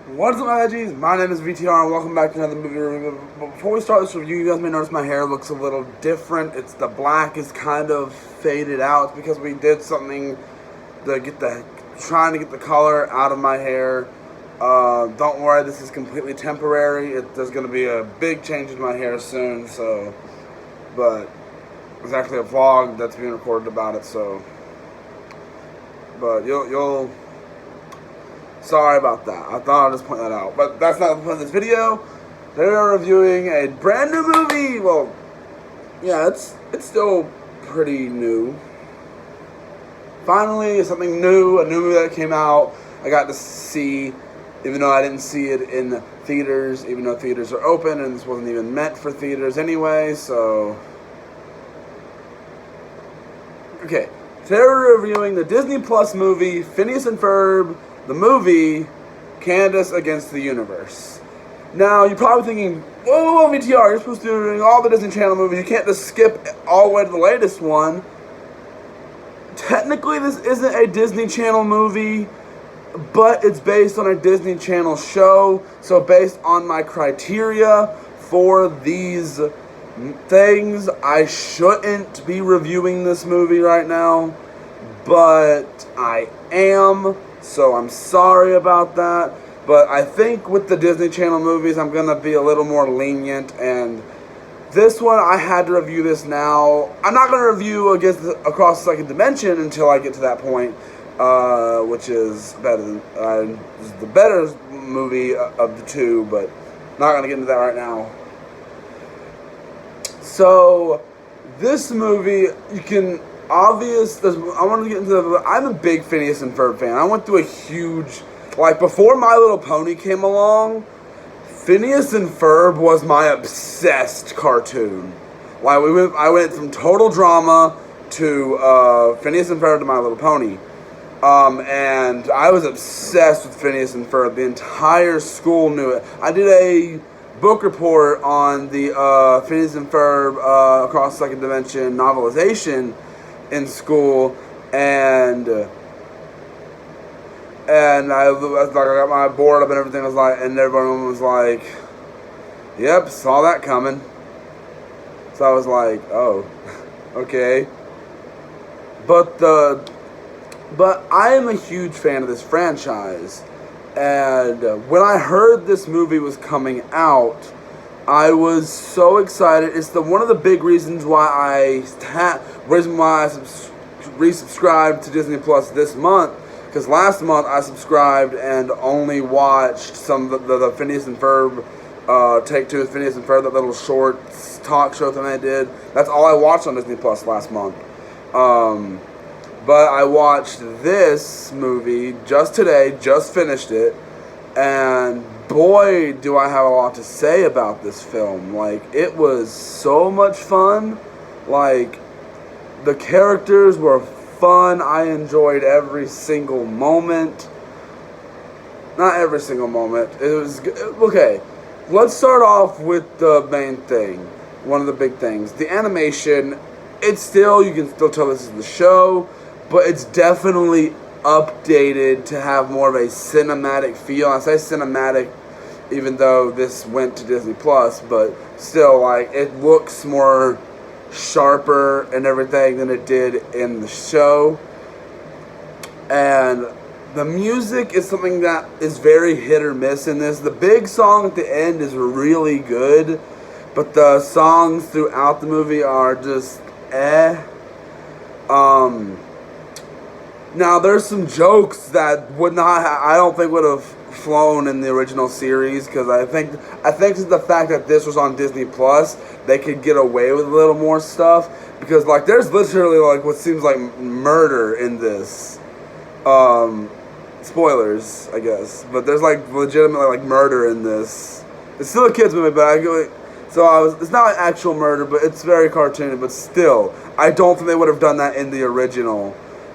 What's up, my veggies? My name is VTR and welcome back to another movie review. But before we start this review, you guys may notice my hair looks a little different. The black is kind of faded out because we did something to trying to get the color out of my hair. Don't worry, this is completely temporary. There's going to be a big change in my hair soon, but there's actually a vlog that's being recorded about it, but you'll sorry about that. I thought I'd just point that out. But that's not the point of this video. They're reviewing a brand new movie. Well, yeah, it's still pretty new. Finally, something new, a new movie that came out. I got to see, even though I didn't see it in theaters, even though theaters are open, and this wasn't even meant for theaters anyway, so. Okay, today we're reviewing the Disney Plus movie, Phineas and Ferb, the movie, Candace Against the Universe. Now, you're probably thinking, whoa, VTR, you're supposed to be doing all the Disney Channel movies. You can't just skip all the way to the latest one. Technically, this isn't a Disney Channel movie, but it's based on a Disney Channel show. So based on my criteria for these things, I shouldn't be reviewing this movie right now, but I am. So I'm sorry about that, but I think with the Disney Channel movies, I'm going to be a little more lenient, and this one, I had to review this now. I'm not going to review Across the Second Dimension until I get to that point, which is better than, is the better movie of the two, but not going to get into that right now. So, this movie, I want to get into I'm a big Phineas and Ferb fan. I went through a huge, before My Little Pony came along, Phineas and Ferb was my obsessed cartoon. I went from total drama to Phineas and Ferb to My Little Pony. And I was obsessed with Phineas and Ferb. The entire school knew it. I did a book report on the Phineas and Ferb Across the Second Dimension novelization in school, and I got my board up and everything and everyone was like, "Yep, saw that coming." So I was like, "Oh, okay." But I am a huge fan of this franchise, and when I heard this movie was coming out, I was so excited. It's one of the big reasons why I resubscribed to Disney Plus this month. Because last month I subscribed and only watched some of the Phineas and Ferb Take Two with Phineas and Ferb, that little short talk show thing I did. That's all I watched on Disney Plus last month. But I watched this movie just today, just finished it, and boy, do I have a lot to say about this film. It was so much fun. The characters were fun. I enjoyed every single moment. Not every single moment. It was okay. Let's start off with the main thing. One of the big things. The animation. You can still tell this is the show, but it's definitely updated to have more of a cinematic feel. I say cinematic even though this went to Disney Plus, but still, it looks more sharper and everything than it did in the show. And the music is something that is very hit or miss in this. The big song at the end is really good, but the songs throughout the movie are just Now, there's some jokes that I don't think would have flown in the original series, because I think it's the fact that this was on Disney Plus, they could get away with a little more stuff, because there's literally what seems like murder in this. Spoilers, I guess, but there's legitimately murder in this. It's still a kids movie, but it's not actual murder, but it's very cartoony. But still, I don't think they would have done that in the original.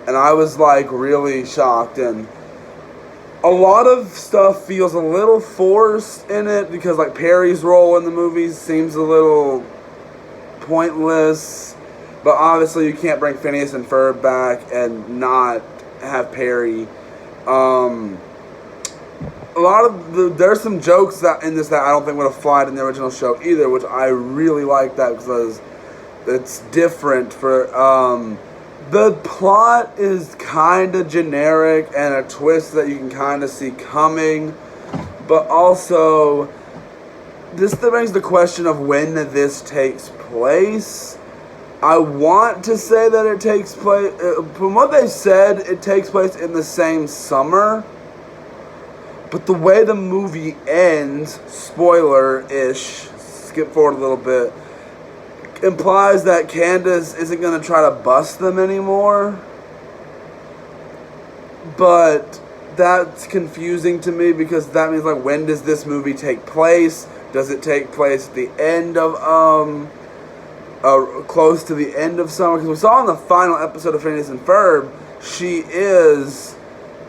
And I was really shocked, and a lot of stuff feels a little forced in it, because Perry's role in the movies seems a little pointless, but obviously you can't bring Phineas and Ferb back and not have Perry. a lot of there's some jokes that in this that I don't think would have flied in the original show either, which I really like that because it's different. For the plot is kind of generic and a twist that you can kind of see coming, but also this brings the question of when this takes place. I want to say that it takes place, from what they said, it takes place in the same summer. But the way the movie ends, spoiler-ish, skip forward a little bit, implies that Candace isn't going to try to bust them anymore. But that's confusing to me because that means, like, when does this movie take place? Does it take place at the end of, close to the end of summer? Because we saw in the final episode of Phineas and Ferb, she is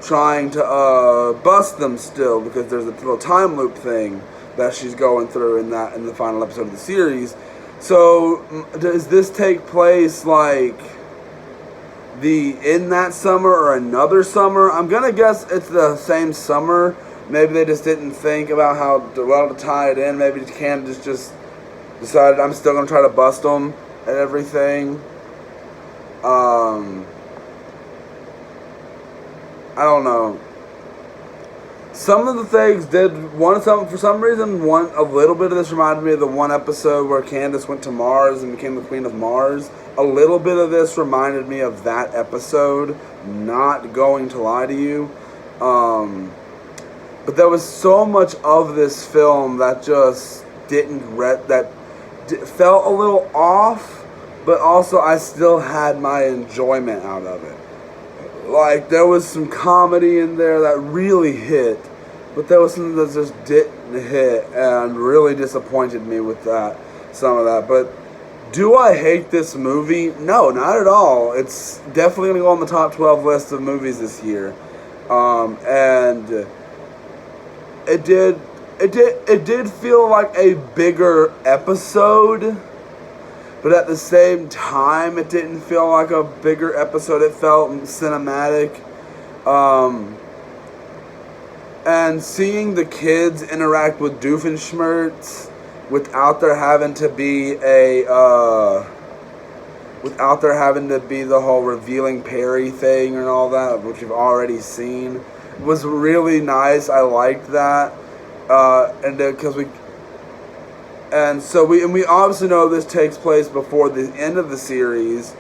trying to bust them still because there's a little time loop thing that she's going through in the final episode of the series. So does this take place like in that summer or another summer? I'm gonna guess it's the same summer. Maybe they just didn't think about how well to tie it in. Maybe Candace just decided I'm still gonna try to bust them and everything. I don't know. Some of the things for some reason, a little bit of this reminded me of the one episode where Candace went to Mars and became the Queen of Mars. A little bit of this reminded me of that episode, not going to lie to you. But there was so much of this film that just felt a little off, but also I still had my enjoyment out of it. Like, there was some comedy in there that really hit, but there was something that just didn't hit and really disappointed me with some of that. But do I hate this movie? No, not at all. It's definitely going to go on the top 12 list of movies this year. And it did feel like a bigger episode. But at the same time, it didn't feel like a bigger episode. It felt cinematic. And seeing the kids interact with Doofenshmirtz without there having to be the whole revealing Perry thing and all that, which you've already seen, was really nice. I liked that. We obviously know this takes place before the end of the series.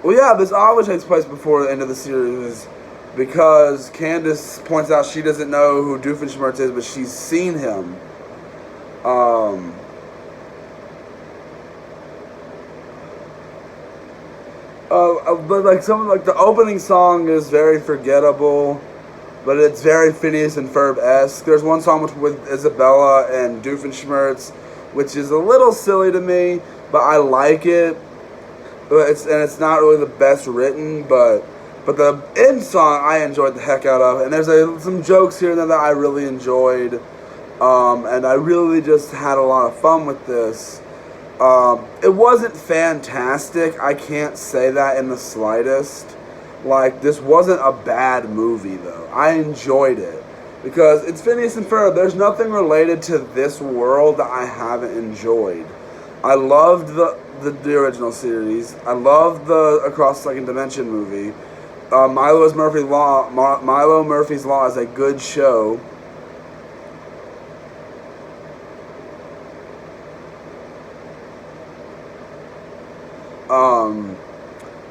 Well, yeah, this always takes place before the end of the series because Candace points out she doesn't know who Doofenshmirtz is, but she's seen him. But the opening song is very forgettable, but it's very Phineas and Ferb-esque. There's one song with Isabella and Doofenshmirtz, which is a little silly to me, but I like it. It's not really the best written, but the end song I enjoyed the heck out of. And there's some jokes here and there that I really enjoyed, and I really just had a lot of fun with this. It wasn't fantastic. I can't say that in the slightest. Like, this wasn't a bad movie, though. I enjoyed it. Because it's Phineas and Ferb. There's nothing related to this world that I haven't enjoyed. I loved the original series. I loved the Across the Second Dimension movie. Milo Murphy's Law is a good show.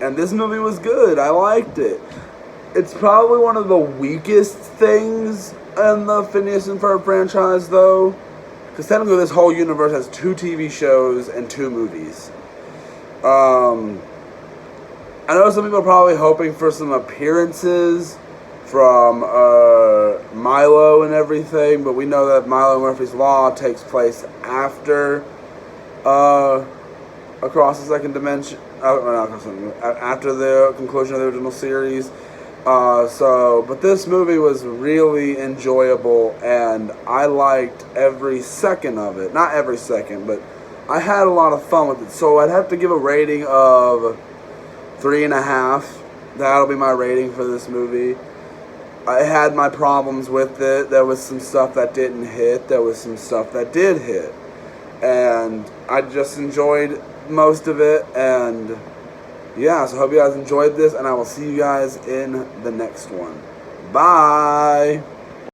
And this movie was good. I liked it. It's probably one of the weakest things in the Phineas and Ferb franchise, though. Because technically this whole universe has 2 TV shows and 2 movies. I know some people are probably hoping for some appearances from Milo and everything, but we know that Milo Murphy's Law takes place after Across the Second Dimension. After the conclusion of the original series. But this movie was really enjoyable, and I liked every second of it. Not every second, but I had a lot of fun with it. So I'd have to give a rating of 3.5. That'll be my rating for this movie. I had my problems with it. There was some stuff that didn't hit. There was some stuff that did hit. And I just enjoyed most of it. And yeah, so I hope you guys enjoyed this. And I will see you guys in the next one. Bye.